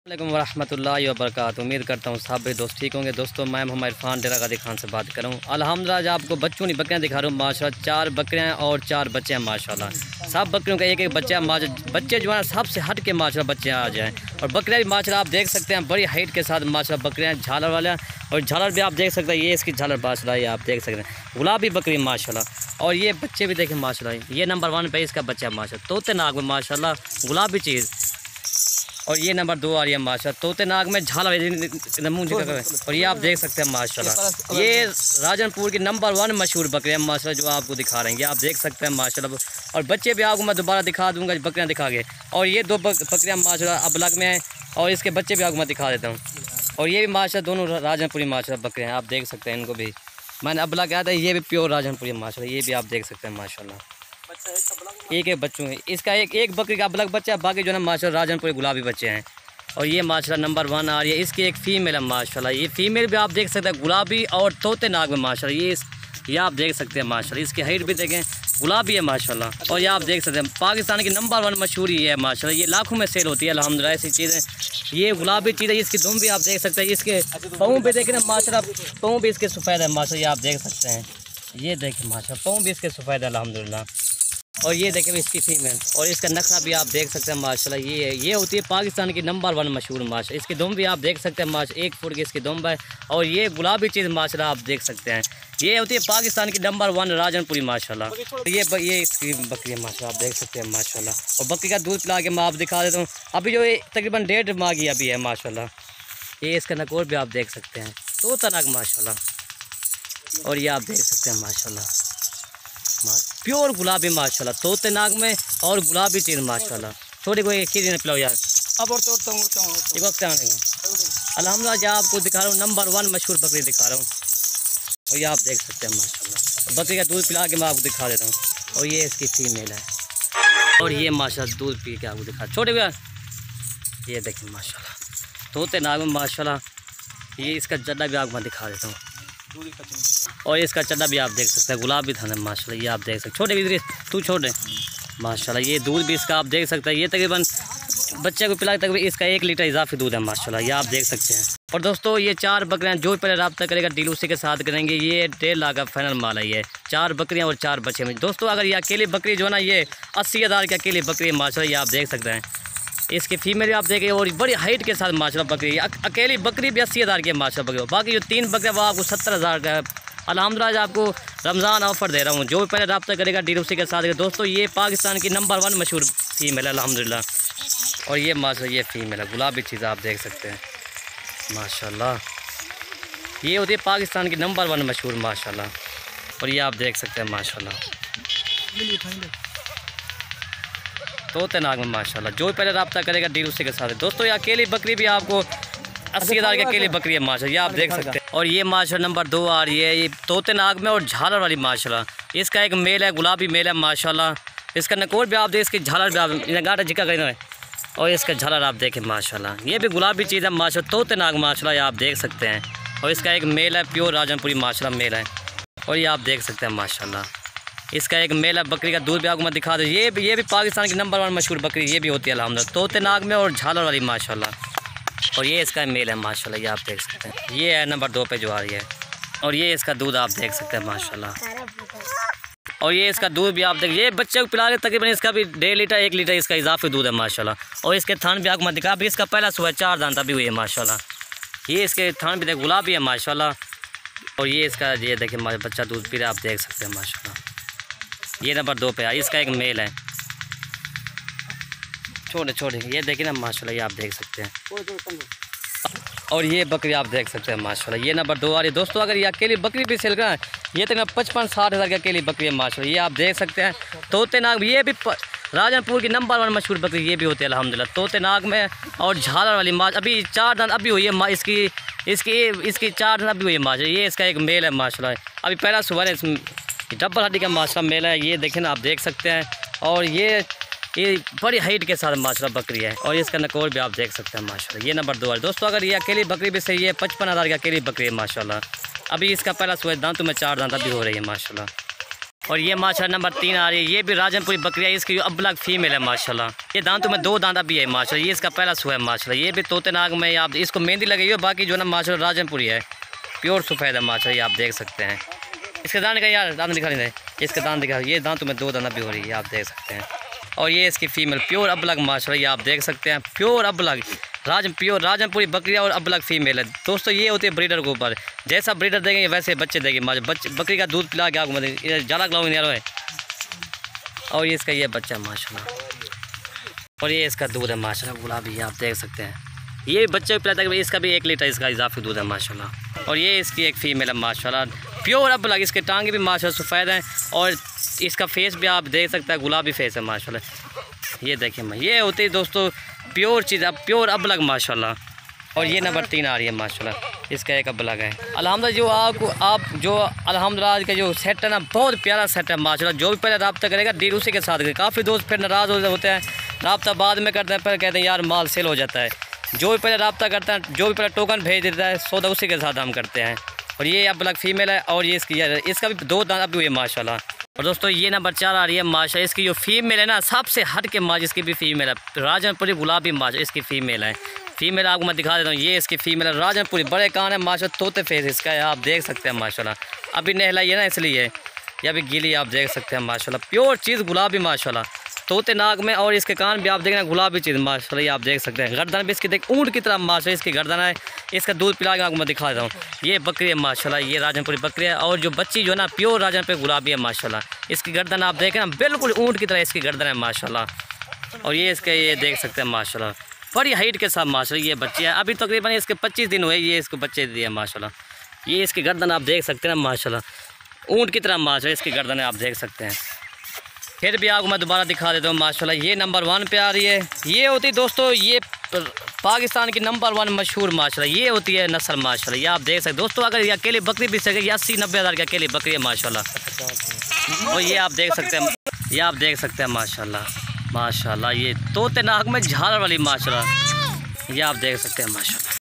अस्सलामुअलैकुम वरहमतुल्लाहि वबरकातुहू। उम्मीद करता हूँ सब दोस्त ठीक होंगे। दोस्तों मैं मोहम्मद इरफान डेरा गाजी खान से बात कर रहा हूँ। अल्हम्दुलिल्लाह आज आपको बच्चों की बकरियाँ दिखा रहा हूँ। माशाल्लाह 4 बकरियाँ और 4 बच्चे हैं माशाल्लाह। सब बकरियों का एक एक बच्चा है माशाल्लाह। बच्चे जो है सबसे हट के माशाल्लाह बच्चे आ जाएँ। और बकरियाँ भी माशाल्लाह आप देख सकते हैं बड़ी हाइट के साथ माशाल्लाह बकरियाँ झालर वाले। और झालर भी आप देख सकते हैं, ये इसकी झालर माशाल्लाह ये आप देख सकते हैं गुलाबी बकरी माशाल्लाह। और ये बच्चे भी देखें माशाल्लाह, ये नंबर 1 पे इसका बच्चा माशाल्लाह तोते नाग में माशाल्लाह गुलाबी चीज़। और ये नंबर 2 आ रही है माशाल्लाह तोते नाग में झाला। और ये आप देख सकते हैं माशाल्लाह ये राजनपुर की नंबर 1 मशहूर बकरियाँ माशाल्लाह जो आपको दिखा रहे हैं। ये आप देख सकते हैं माशाल्लाह। और बच्चे भी आपको मैं दोबारा दिखा दूंगा बकरियाँ दिखा के। और ये 2 बकरियाँ माशाल्लाह अबलग में हैं और इसके बच्चे भी आपको मैं दिखा देता हूँ। और ये भी माशाल्लाह दोनों राजनपुरी माशाल्लाह बकरियाँ आप देख सकते हैं। इनको भी मैंने अबलग कहा था, ये भी प्योर राजनपुरी माशाल्लाह। ये भी आप देख सकते हैं माशाल्लाह एक एक बच्चों में इसका एक बकरी का अबलग बच्चा है, बाकी जो है माशाल्लाह राजनपुरी गुलाबी बच्चे हैं। और ये माशाल्लाह नंबर 1 आ रही है, इसकी एक फ़ीमेल है माशाल्लाह। ये फ़ीमेल भी आप देख सकते हैं गुलाबी और तोते नाग में माशाल्लाह। ये आप देख सकते हैं माशाल्लाह। इसकी हाइट भी देखें गुलाबी है माशाल्लाह। और ये आप देख सकते हैं पाकिस्तान की नंबर 1 मशहूर है माशाल्लाह। ये लाखों में सेल होती है अल्हम्दुलिल्लाह ऐसी चीज़ें। ये गुलाबी चीज़ है, इसकी दुम भी आप देख सकते हैं। इसके पाँव भी देखें ना माशाल्लाह, पाँव भी इसके सफ़ेद है माशाल्लाह। ये आप देख सकते हैं, ये देखें माशाल्लाह पाँव भी इसके सफ़ेद है अल्हम्दुलिल्लाह। और ये देखें इसकी फीमेल और इसका नखरा भी आप देख सकते हैं माशाल्लाह। ये होती है पाकिस्तान की नंबर 1 मशहूर माशाल्लाह। इसकी दुम भी आप देख सकते हैं माशाल्लाह, 1 फुट की इसकी दुम है। और ये गुलाबी चीज़ माशाल्लाह आप देख सकते हैं। ये होती है पाकिस्तान की नंबर 1 राजनपुरी माशाल्लाह। ये इसकी बकरी है माशाल्लाह आप देख सकते हैं माशाल्लाह। और बकरी का दूध पिला के मैं आप दिखा देता हूँ। अभी जो ये तकरीबन 1.5 माह की अभी है माशाल्लाह। ये इसका नकोर भी आप देख सकते हैं तोता नाग माशाल्लाह। और ये आप देख सकते हैं माशाल्लाह प्योर गुलाबी माशाल्लाह तोते नाग में और गुलाबी चीज़ माशाल्लाह। छोटी कोई एक चीज़ पिलाओ यार। अब और अल्हम्दुलिल्लाह आपको दिखा रहा हूँ नंबर 1 मशहूर बकरी दिखा रहा हूँ। और ये आप देख सकते हैं माशाल्लाह। बकरी का दूध पिला के मैं आपको दिखा देता हूँ। और ये इसकी फीमेल है। और ये माशाल्लाह दूध पी के आपको दिखा छोटे भैया। ये देखिए माशाल्लाह तोते नाग में माशाल्लाह। ये इसका जड्डा भी आपको मैं दिखा देता हूँ। और इसका चड्डा भी आप देख सकते हैं गुलाबी थाना माशाल्लाह। ये आप देख सकते छोटे भी तू छोटे माशाल्लाह। ये दूध भी इसका आप देख सकते हैं। ये तकरीबन बच्चे को पिला तकरीबन इसका 1 लीटर इजाफी दूध है माशाल्लाह। ये आप देख सकते हैं। और दोस्तों ये 4 बकरियां जो पहले रब्ता करेगा डील उसी के साथ करेंगे। ये 1.5 लाख का फाइनल माल है। ये 4 बकरियां और 4 बच्चे में दोस्तों। अगर ये अकेली बकरी जो है ना ये 80,000 की अकेली बकरी माशाल्लाह। ये आप देख सकते हैं। इसकी फीमेल आप देखें और बड़ी हाइट के साथ माशाल्लाह बकरी। अकेली बकरी भी 80,000 की माशाल्लाह बकरी। बाकी जो 3 बकरियाँ वो आपको 70,000 का है अल्हम्दुलिल्लाह। आपको रमज़ान ऑफ़र दे रहा हूँ, जो पहले रब्ता करेगा डील उसी के साथ। दोस्तों ये पाकिस्तान की नंबर 1 मशहूर फीमेल है अल्हम्दुलिल्लाह। और ये माशाल्लाह ये फीमेल है गुलाबी चीज़ आप देख सकते हैं माशाल्लाह। ये होती है पाकिस्तान की नंबर 1 मशहूर माशाल्लाह। और ये आप देख सकते हैं माशाल्लाह तोते नाग में माशाल्लाह। जो पहले रब्ता करेगा डील उसी के साथ। दोस्तों ये अकेली बकरी भी आपको 80,000 की अकेली बकरी है माशाल्लाह। ये आप देख सकते हैं। और ये माशाल्लाह नंबर 2 आ रही है, ये तोते नाग में और झालर वाली माशाल्लाह। इसका एक मेल है गुलाबी मेल है माशाल्लाह। इसका नकोर भी आप देख, इसकी झालर भी आप गाटा झिका करें। और इसका झालर आप देखें माशाल्लाह। ये भी गुलाबी चीज़ है माशाल्लाह तोते नाग माशाल्लाह। ये आप देख सकते हैं। और इसका एक मेल है प्योर राजनपुरी माशाल्लाह मेल है। और ये आप देख सकते हैं माशाल्लाह। इसका एक मेल है बकरी का दूध भी आपको मैं दिखा दूँ। ये भी पाकिस्तान की नंबर 1 मशहूर बकरी ये भी होती है अल्हम्दुलिल्लाह तोते नाग में और झालर वाली माशाल्लाह। और ये इसका मेल है माशाल्लाह। ये आप देख सकते हैं। ये है नंबर 2 पे जो आ रही है। और ये इसका दूध आप देख सकते हैं माशाल्लाह। और ये इसका दूध भी आप देख, ये बच्चे को पिला के तकरीबन इसका भी 1.5 लीटर 1 लीटर इसका इजाफी दूध है माशाल्लाह। और इसके थान भी आपको मैं दिखा, अभी इसका पहला सुबह 4 दांत अभी हुई है माशाल्लाह। ये इसके थान भी देख गुलाबी है माशाल्लाह। और ये इसका ये देखिए बच्चा दूध पी रहा आप देख सकते हैं माशाल्लाह। ये नंबर 2 पे है। इसका एक मेल है छोटे छोटे ये देखिए ना माशाल्लाह। ये आप देख सकते हैं। और ये बकरी आप देख सकते हैं माशाल्लाह। ये नंबर 2 आ रही है। दोस्तों अगर ये अकेली बकरी भी सेल करें ये तक 55-60 हज़ार की अकेली बकरी है माशाल्लाह। ये आप देख सकते हैं तोते नाग। ये भी राजनपुर की नंबर 1 मशहूर बकरी ये भी होती है अल्हम्दुलिल्लाह तोते नाग में और झालर वाली माँ। अभी 4 दांत अभी हुई है इसकी 4 दांत अभी हुई है माशाल्लाह। ये इसका एक मेल है माशाल्लाह। अभी पहला सुबह है डबल हड्डी का माशाल्लाह मेल है। ये देखें ना आप देख सकते हैं। और ये बड़ी हाइट के साथ माशाल्लाह बकरी है। और इसका नकोर भी आप देख सकते हैं माशाल्लाह। ये नंबर 2 है। दोस्तों अगर ये अकेली बकरी भी सही है 55,000 की अकेली बकरी है माशाल्लाह। अभी इसका पहला सुबह दांतों में 4 दांत अभी हो रही है माशाल्लाह। और ये माशाल्लाह नंबर 3 आ रही है, ये भी राजनपुरी बकरी है, इसकी जो अबलग फीमेल है माशाल्लाह। ये दांतों में 2 दांता भी है माशाल्लाह। ये इसका पहला सुहा है माशाल्लाह। ये भी तोते नाग में आप इसको मेहंदी लगी हुई है, बाकी जो ना माशाल्लाह राजनपुरी है, प्योर सफ़ेद है माशाल्लाह। ये आप देख सकते हैं। इसके दांत का यार दांत दिखा नहीं, इसके दांत दिखा, ये दांतों में 2 दांता भी हो रही है, आप देख सकते हैं। और ये इसकी फीमेल प्योर अबलग माशाल्लाह। ये आप देख सकते हैं, प्योर अबलग प्योर राजनपुरी बकरी और अबलग फीमेल है दोस्तों। ये होती है ब्रीडर के ऊपर, जैसा ब्रीडर देंगे वैसे बच्चे देंगे माशाल्लाह। बकरी का दूध पिला के आपको ज़्यादा खिलाऊंगे यार है। और ये इसका ये बच्चा माशाल्लाह। और ये इसका दूध है माशाल्लाह गुलाबी, आप देख सकते हैं। ये बच्चे भी पिलाता है, इसका भी 1 लीटर इसका इजाफी दूध है माशाल्लाह। और ये इसकी एक फ़ीमेल है माशाल्लाह, प्योर अबलग। इसके टांगे भी माशाल्लाह सफ़ेद हैं और इसका फेस भी आप देख सकते हैं, गुलाबी फेस है माशाल्लाह। ये देखिए मैं, ये होती है दोस्तों प्योर चीज़, प्योर अबलग माशाल्लाह। और ये नंबर 3 आ रही है माशाल्लाह, इसका एक अबलग है अल्हम्दुलिल्लाह। जो आप जो अल्हम्दुलिल्लाह आज का जो सेट है ना, बहुत प्यारा सेट है माशाल्लाह। जो भी पहले रब्ता करेगा डील उसी के साथ करेगा। काफ़ी दोस्त फिर नाराज़ होते हैं, रब्ता बाद में करते हैं, फिर कहते हैं यार माल सेल हो जाता है। जो भी पहले रब्ता करता है, जो भी पहले टोकन भेज देता है, सौदा उसी के साथ हम करते हैं। और ये अबलग फीमेल है और ये इसका भी 2 दांत अभी हुई है माशाल्लाह। और दोस्तों ये नंबर 4 आ रही है माशाल्लाह। इसकी जो फीमेल है ना, सबसे हट के माश इसकी भी फीमेल है, राजनपुरी गुलाबी माश इसकी फ़ीमेल है। फीमेल आपको मैं दिखा देता हूँ, ये इसकी फ़ीमेल है राजनपुरी, बड़े कान है माशाल्लाह, तोते फेस इसका है, आप देख सकते हैं माशाल्लाह। अभी नहलाई है ना इसलिए, ये अभी गीली, आप देख सकते हैं माशाल्लाह। प्योर चीज़ गुलाबी माशाल्लाह, तोते नाक में। और इसके कान भी आप देख रहे हैं गुलाबी चीज़ माशाल्लाह, ये आप देख सकते हैं। गर्दन भी इसकी देख ऊँट की तरह माशाल्लाह इसकी गर्दन है। इसका दूध पिला के आपको मैं दिखा देता हूँ। ये बकरी है माशाल्लाह, ये राजनपुरी बकरी है। और जो बच्ची जो है ना, प्योर राजनपुरी गुलाबी है माशाल्लाह। इसकी गर्दन आप देखें ना, बिल्कुल ऊँट की तरह इसकी गर्दन है माशाल्लाह। और ये इसके ये देख सकते हैं माशाल्लाह, बड़ी हाइट के साथ माशाल्लाह ये बच्चे हैं। अभी तकरीबन इसके 25 दिन हुए ये इसको बच्चे दिए माशाल्लाह। ये इसकी गर्दन आप देख सकते हैं ना माशाल्लाह, ऊँट की तरह माशाल्लाह इसकी गर्दन है, आप देख सकते हैं। फिर भी आपको मैं दोबारा दिखा देता हूँ माशाल्लाह। ये नंबर 1 पे आ रही है। ये होती दोस्तों, ये पाकिस्तान की नंबर 1 मशहूर माशाल्लाह, ये होती है नस्ल माशाल्लाह। ये आप देख सकते दोस्तों, अगर ये अकेली बकरी भी सके, 80-90 हज़ार की अकेली बकरी है माशाल्लाह। और ये आप देख सकते हैं, ये आप देख सकते हैं माशाल्लाह। ये तोते नाक में झालर वाली माशाल्लाह, ये आप देख सकते हैं माशाल्लाह।